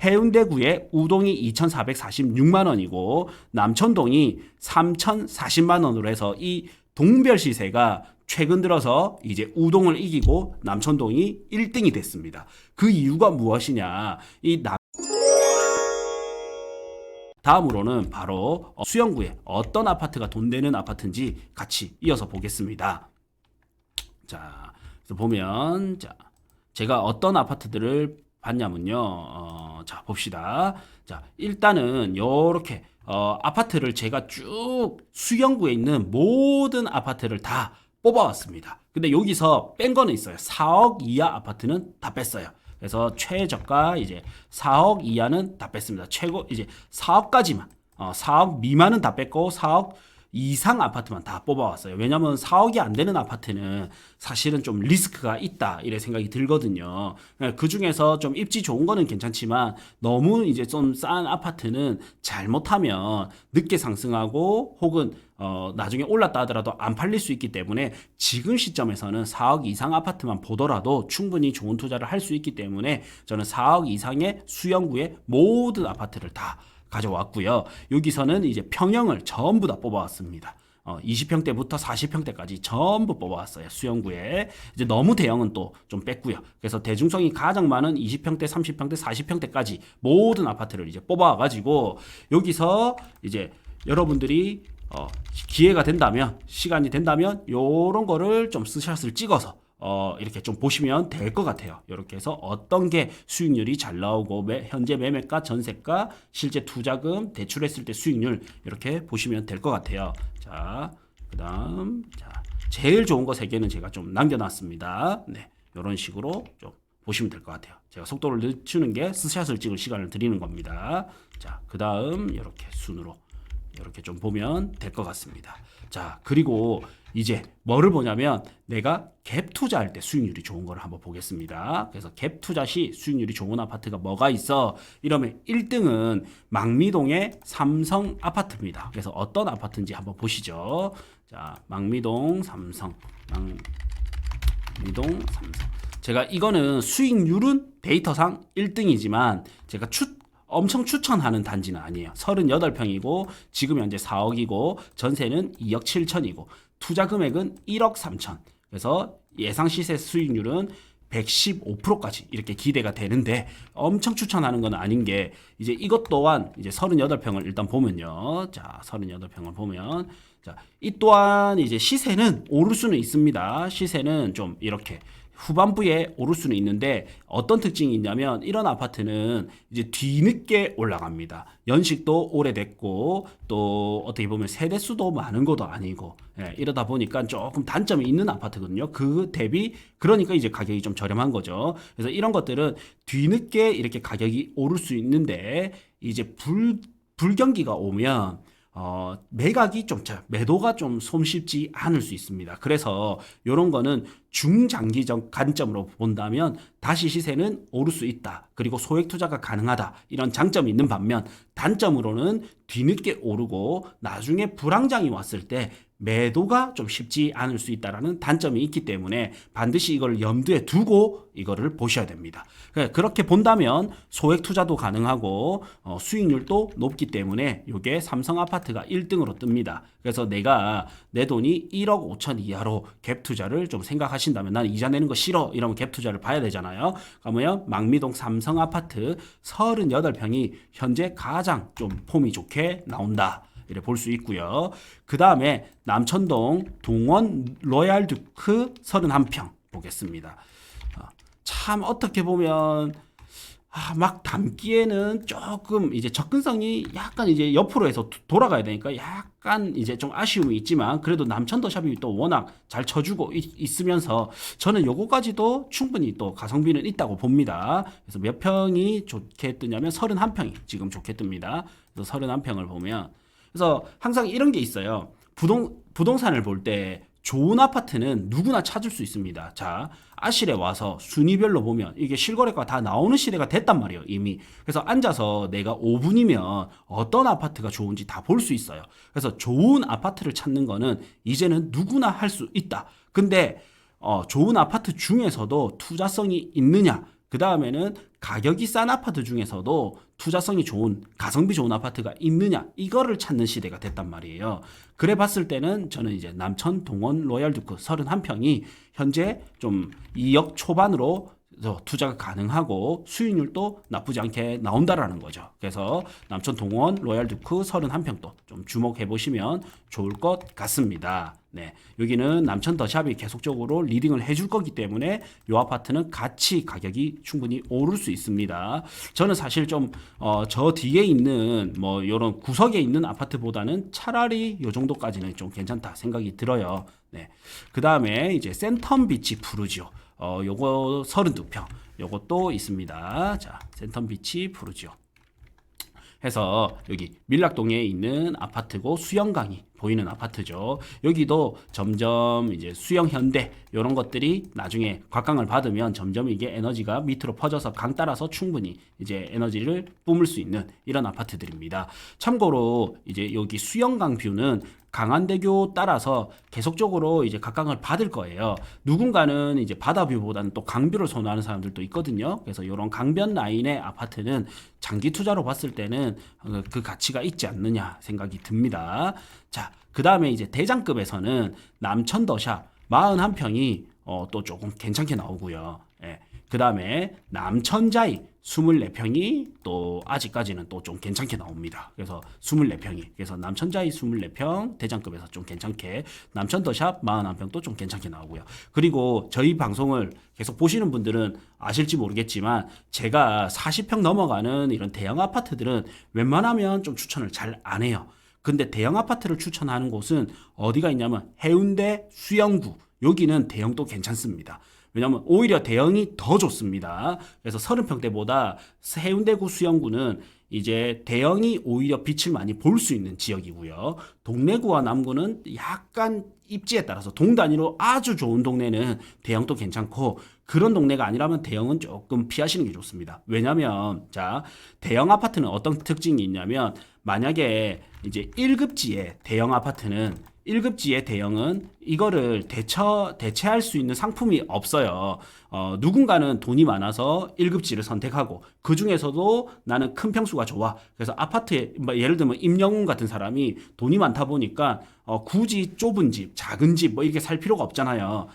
해운대구의 우동이 2,446만 원이고 남천동이 3,040만 원으로 해서 이 동별 시세가 최근 들어서 이제 우동을 이기고 남천동이 1등이 됐습니다. 그 이유가 무엇이냐? 다음으로는 바로 수영구에 어떤 아파트가 돈 되는 아파트인지 같이 이어서 보겠습니다. 자, 그래서 보면 제가 어떤 아파트들을 봤냐면요. 자, 봅시다. 자, 일단은 요렇게 아파트를 제가 쭉 수영구에 있는 모든 아파트를 다 뽑아왔습니다. 근데 여기서 뺀 거는 있어요. 4억 이하 아파트는 다 뺐어요. 그래서 최저가 이제 4억 이하는 다 뺐습니다. 최고 이제 4억까지만 4억 미만은 다 뺐고 4억 이상 아파트만 다 뽑아왔어요. 왜냐면 4억이 안 되는 아파트는 사실은 좀 리스크가 있다 이래 생각이 들거든요. 그 중에서 좀 입지 좋은 거는 괜찮지만 너무 이제 좀 싼 아파트는 잘못하면 늦게 상승하고 혹은 나중에 올랐다 하더라도 안 팔릴 수 있기 때문에 지금 시점에서는 4억 이상 아파트만 보더라도 충분히 좋은 투자를 할 수 있기 때문에 저는 4억 이상의 수영구의 모든 아파트를 다 가져왔고요. 여기서는 이제 평형을 전부 다 뽑아왔습니다. 20평대부터 40평대까지 전부 뽑아왔어요. 수영구에. 이제 너무 대형은 또 좀 뺐고요. 그래서 대중성이 가장 많은 20평대, 30평대, 40평대까지 모든 아파트를 이제 뽑아와가지고 여기서 이제 여러분들이 기회가 된다면, 시간이 된다면 요런 거를 좀 스샷을 찍어서 이렇게 좀 보시면 될 것 같아요. 이렇게 해서 어떤 게 수익률이 잘 나오고 현재 매매가, 전세가, 실제 투자금, 대출했을 때 수익률 이렇게 보시면 될 것 같아요. 자, 그다음 제일 좋은 거 3개는 제가 좀 남겨놨습니다. 네, 이런 식으로 좀 보시면 될 것 같아요. 제가 속도를 늦추는 게 스샷을 찍을 시간을 드리는 겁니다. 자, 그다음 이렇게 순으로 이렇게 좀 보면 될 것 같습니다. 자, 그리고 이제 뭐를 보냐면 내가 갭 투자할 때 수익률이 좋은 걸 한번 보겠습니다. 그래서 갭 투자 시 수익률이 좋은 아파트가 뭐가 있어? 이러면 1등은 망미동의 삼성 아파트입니다. 그래서 어떤 아파트인지 한번 보시죠. 자, 망미동 삼성. 제가 이거는 수익률은 데이터상 1등이지만 제가 엄청 추천하는 단지는 아니에요. 38평이고 지금 현재 4억이고 전세는 2억 7천이고 투자 금액은 1억 3천. 그래서 예상 시세 수익률은 115%까지 이렇게 기대가 되는데 엄청 추천하는 건 아닌 게 이제 이것 또한 이제 38평을 일단 보면요. 자, 38평을 보면 이 또한 이제 시세는 오를 수는 있습니다. 시세는 좀 이렇게 후반부에 오를 수는 있는데 어떤 특징이 있냐면 이런 아파트는 이제 뒤늦게 올라갑니다. 연식도 오래됐고 또 어떻게 보면 세대수도 많은 것도 아니고 이러다 보니까 조금 단점이 있는 아파트거든요. 그 대비 그러니까 이제 가격이 좀 저렴한 거죠. 그래서 이런 것들은 뒤늦게 이렇게 가격이 오를 수 있는데 이제 불경기가 오면 매각이 매도가 좀 손쉽지 않을 수 있습니다. 그래서 이런 거는 중장기적 관점으로 본다면 다시 시세는 오를 수 있다. 그리고 소액 투자가 가능하다. 이런 장점이 있는 반면 단점으로는 뒤늦게 오르고 나중에 불황장이 왔을 때 매도가 좀 쉽지 않을 수 있다라는 단점이 있기 때문에 반드시 이걸 염두에 두고 이거를 보셔야 됩니다. 그렇게 본다면 소액 투자도 가능하고 수익률도 높기 때문에 이게 삼성 아파트가 1등으로 뜹니다. 그래서 내가 내 돈이 1억 5천 이하로 갭 투자를 좀 생각하신다면 난 이자 내는 거 싫어 이러면 갭 투자를 봐야 되잖아요. 그러면 망미동 삼성 아파트 38평이 현재 가장 좀 폼이 좋게 나온다. 이렇게 볼 수 있고요. 그 다음에 남천동 동원 로얄듀크 31평 보겠습니다. 참 어떻게 보면 막 담기에는 조금 이제 접근성이 약간 이제 옆으로 해서 돌아가야 되니까 약간 이제 좀 아쉬움이 있지만 그래도 남천도샵이 또 워낙 잘 쳐주고 있으면서 저는 요거까지도 충분히 또 가성비는 있다고 봅니다. 그래서 몇 평이 좋게 뜨냐면 31평이 지금 좋게 뜹니다. 그래서 31평을 보면 그래서 항상 이런 게 있어요. 부동산을 볼 때 좋은 아파트는 누구나 찾을 수 있습니다. 자, 아실에 와서 순위별로 보면 이게 실거래가 다 나오는 시대가 됐단 말이에요, 이미. 그래서 앉아서 내가 5분이면 어떤 아파트가 좋은지 다 볼 수 있어요. 그래서 좋은 아파트를 찾는 거는 이제는 누구나 할 수 있다. 근데 좋은 아파트 중에서도 투자성이 있느냐? 그 다음에는 가격이 싼 아파트 중에서도 투자성이 좋은, 가성비 좋은 아파트가 있느냐, 이거를 찾는 시대가 됐단 말이에요. 그래 봤을 때는 저는 이제 남천 동원 로얄두크 31평이 현재 좀 2억 초반으로 투자가 가능하고 수익률도 나쁘지 않게 나온다라는 거죠. 그래서 남천 동원 로얄두크 31평도 좀 주목해 보시면 좋을 것 같습니다. 네, 여기는 남천 더샵이 계속적으로 리딩을 해줄 거기 때문에 이 아파트는 같이 가격이 충분히 오를 수 있습니다. 저는 사실 좀 저 뒤에 있는 뭐 이런 구석에 있는 아파트보다는 차라리 이 정도까지는 좀 괜찮다 생각이 들어요. 네, 그 다음에 이제 센텀 비치 푸르지오. 요거 32평. 요것도 있습니다. 자, 센텀 비치 푸르지오. 해서 여기 밀락동에 있는 아파트고 수영강이 보이는 아파트죠. 여기도 점점 이제 수영 현대 이런 것들이 나중에 곽강을 받으면 점점 이게 에너지가 밑으로 퍼져서 강 따라서 충분히 이제 에너지를 뿜을 수 있는 이런 아파트들입니다. 참고로 이제 여기 수영강 뷰는 강안대교 따라서 계속적으로 이제 각광을 받을 거예요. 누군가는 이제 바다뷰보다는 또 강뷰를 선호하는 사람들도 있거든요. 그래서 이런 강변 라인의 아파트는 장기 투자로 봤을 때는 그 가치가 있지 않느냐 생각이 듭니다. 자, 그 다음에 이제 대장급에서는 남천 더샵 41평이 또 조금 괜찮게 나오고요. 예. 그 다음에 남천자이 24평이 또 아직까지는 또 좀 괜찮게 나옵니다. 그래서 24평이. 그래서 남천자이 24평 대장급에서 좀 괜찮게, 남천더샵 41평도 좀 괜찮게 나오고요. 그리고 저희 방송을 계속 보시는 분들은 아실지 모르겠지만 제가 40평 넘어가는 이런 대형 아파트들은 웬만하면 좀 추천을 잘 안 해요. 근데 대형 아파트를 추천하는 곳은 어디가 있냐면 해운대 수영구. 여기는 대형도 괜찮습니다. 왜냐하면 오히려 대형이 더 좋습니다. 그래서 30평대보다 해운대구 수영구는 이제 대형이 오히려 빛을 많이 볼 수 있는 지역이고요. 동래구와 남구는 약간 입지에 따라서 동단위로 아주 좋은 동네는 대형도 괜찮고, 그런 동네가 아니라면 대형은 조금 피하시는 게 좋습니다. 왜냐면 자, 대형 아파트는 어떤 특징이 있냐면, 만약에 이제 1급지의 대형 아파트는 1급지의 대형은 이거를 대체할 수 있는 상품이 없어요. 누군가는 돈이 많아서 1급지를 선택하고, 그 중에서도 나는 큰 평수가 좋아. 그래서 아파트에, 예를 들면 임영웅 같은 사람이 돈이 많다 보니까 굳이 좁은 집, 작은 집 뭐 이렇게 살 필요가 없잖아요.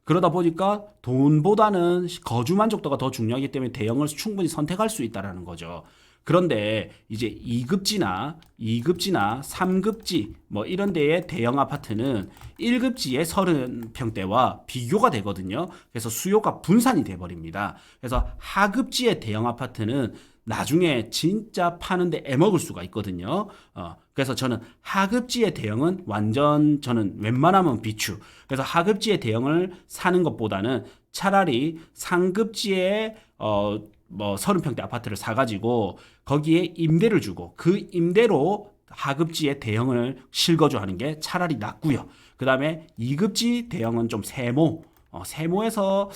그러다 보니까 돈보다는 거주 만족도가 더 중요하기 때문에 대형을 충분히 선택할 수 있다라는 거죠. 그런데 이제 2급지나 3급지 뭐 이런 데의 대형 아파트는 1급지의 30평대와 비교가 되거든요. 그래서 수요가 분산이 돼 버립니다. 그래서 하급지의 대형 아파트는 나중에 진짜 파는데 애먹을 수가 있거든요. 그래서 저는 하급지의 대형은 완전 저는 웬만하면 비추. 그래서 하급지의 대형을 사는 것보다는 차라리 상급지의 뭐 30평대 아파트를 사가지고 거기에 임대를 주고 그 임대로 하급지의 대형을 실거주하는 게 차라리 낫고요. 그 다음에 2급지 대형은 좀 세모에서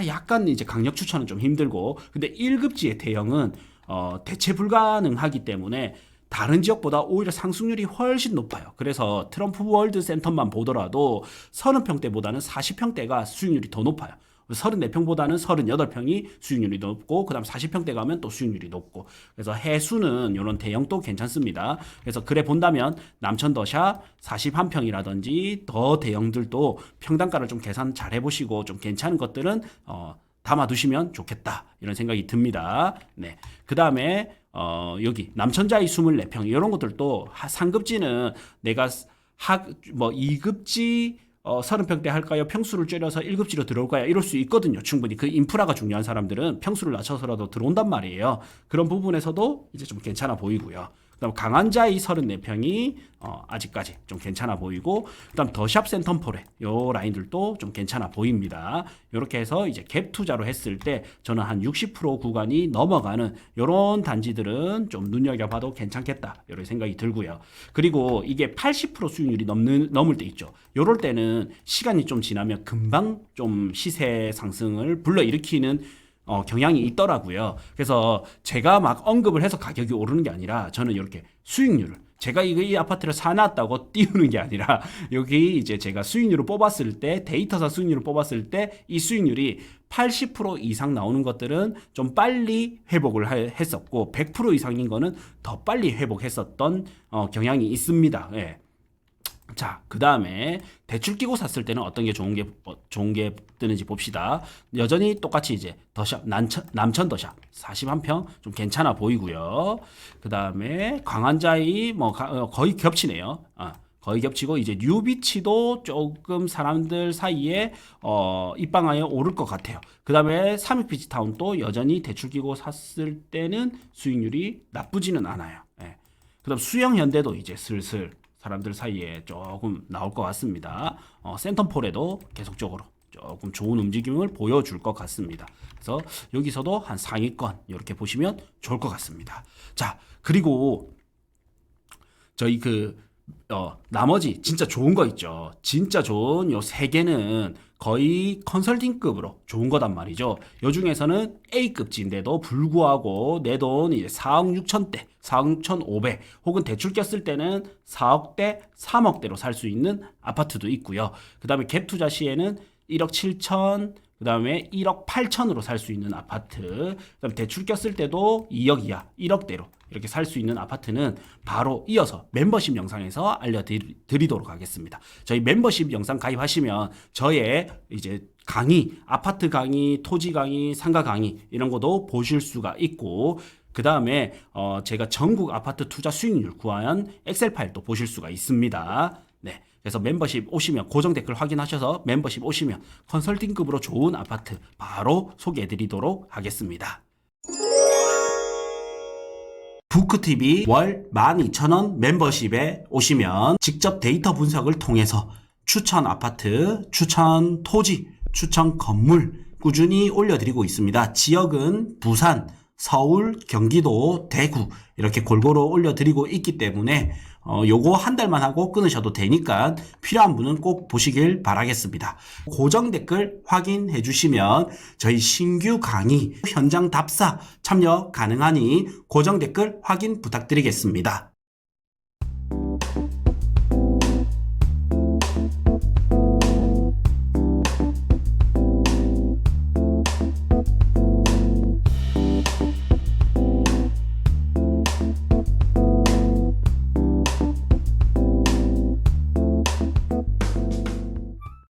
약간 이제 강력 추천은 좀 힘들고, 근데 1급지의 대형은 대체 불가능하기 때문에 다른 지역보다 오히려 상승률이 훨씬 높아요. 그래서 트럼프 월드 센터만 보더라도 30평대보다는 40평대가 수익률이 더 높아요. 34평보다는 38평이 수익률이 높고, 그 다음 40평대 가면 또 수익률이 높고, 그래서 해수는 이런 대형도 괜찮습니다. 그래서 그래 본다면 남천더샵 41평이라든지 더 대형들도 평당가를 좀 계산 잘 해보시고 좀 괜찮은 것들은 담아두시면 좋겠다, 이런 생각이 듭니다. 네. 그 다음에 여기 남천자이 24평 이런 것들도 상급지는 내가 2급지 30평대 할까요? 평수를 줄여서 1급지로 들어올까요? 이럴 수 있거든요. 충분히. 그 인프라가 중요한 사람들은 평수를 낮춰서라도 들어온단 말이에요. 그런 부분에서도 이제 좀 괜찮아 보이고요. 그다음 강한자이 34평이 아직까지 좀 괜찮아 보이고, 그다음 더샵 센텀포레 요 라인들도 좀 괜찮아 보입니다. 이렇게 해서 이제 갭 투자로 했을 때 저는 한 60% 구간이 넘어가는 요런 단지들은 좀 눈여겨봐도 괜찮겠다, 이런 생각이 들고요. 그리고 이게 80% 수익률이 넘을 때 있죠. 요럴 때는 시간이 좀 지나면 금방 좀 시세 상승을 불러일으키는 경향이 있더라고요. 그래서 제가 막 언급을 해서 가격이 오르는 게 아니라 저는 이렇게 수익률을 제가 이 아파트를 사놨다고 띄우는 게 아니라 여기 이제 제가 수익률을 뽑았을 때 데이터상 수익률을 뽑았을 때 이 수익률이 80% 이상 나오는 것들은 좀 빨리 회복을 했었고 100% 이상인 거는 더 빨리 회복했었던 경향이 있습니다. 예. 자, 그 다음에 대출 끼고 샀을 때는 어떤 게 좋은 게 뜨는지 봅시다. 여전히 똑같이 이제 더샵, 남천 더샵 41평 좀 괜찮아 보이고요. 그 다음에 광안자이 거의 겹치네요. 거의 겹치고 이제 뉴비치도 조금 사람들 사이에 입방하여 오를 것 같아요. 그 다음에 삼익비치타운도 여전히 대출 끼고 샀을 때는 수익률이 나쁘지는 않아요. 예. 그 다음 수영현대도 이제 슬슬 사람들 사이에 조금 나올 것 같습니다. 센텀폴에도 계속적으로 조금 좋은 움직임을 보여줄 것 같습니다. 그래서 여기서도 한 상위권 이렇게 보시면 좋을 것 같습니다. 자, 그리고 저희 나머지 진짜 좋은 거 있죠. 진짜 좋은 요 세 개는 거의 컨설팅급으로 좋은 거단 말이죠. 요 중에서는 A급지인데도 불구하고 내 돈 이제 4억 6천대, 4억 6천5백 혹은 대출 꼈을 때는 4억대, 3억대로 살 수 있는 아파트도 있고요. 그 다음에 갭 투자 시에는 1억 7천, 그 다음에 1억 8천으로 살 수 있는 아파트, 그 다음에 대출 꼈을 때도 2억 이하, 1억대로 이렇게 살 수 있는 아파트는 바로 이어서 멤버십 영상에서 알려드리도록 하겠습니다. 저희 멤버십 영상 가입하시면 저의 이제 강의, 아파트 강의, 토지 강의, 상가 강의 이런 것도 보실 수가 있고 그 다음에 제가 전국 아파트 투자 수익률 구한 엑셀 파일도 보실 수가 있습니다. 네. 그래서 멤버십 오시면 고정 댓글 확인하셔서 멤버십 오시면 컨설팅급으로 좋은 아파트 바로 소개해드리도록 하겠습니다. 부크TV 월 12,000원 멤버십에 오시면 직접 데이터 분석을 통해서 추천 아파트, 추천 토지, 추천 건물 꾸준히 올려드리고 있습니다. 지역은 부산, 서울, 경기도, 대구 이렇게 골고루 올려드리고 있기 때문에 요거 한 달만 하고 끊으셔도 되니까 필요한 분은 꼭 보시길 바라겠습니다. 고정 댓글 확인해 주시면 저희 신규 강의 현장 답사 참여 가능하니 고정 댓글 확인 부탁드리겠습니다.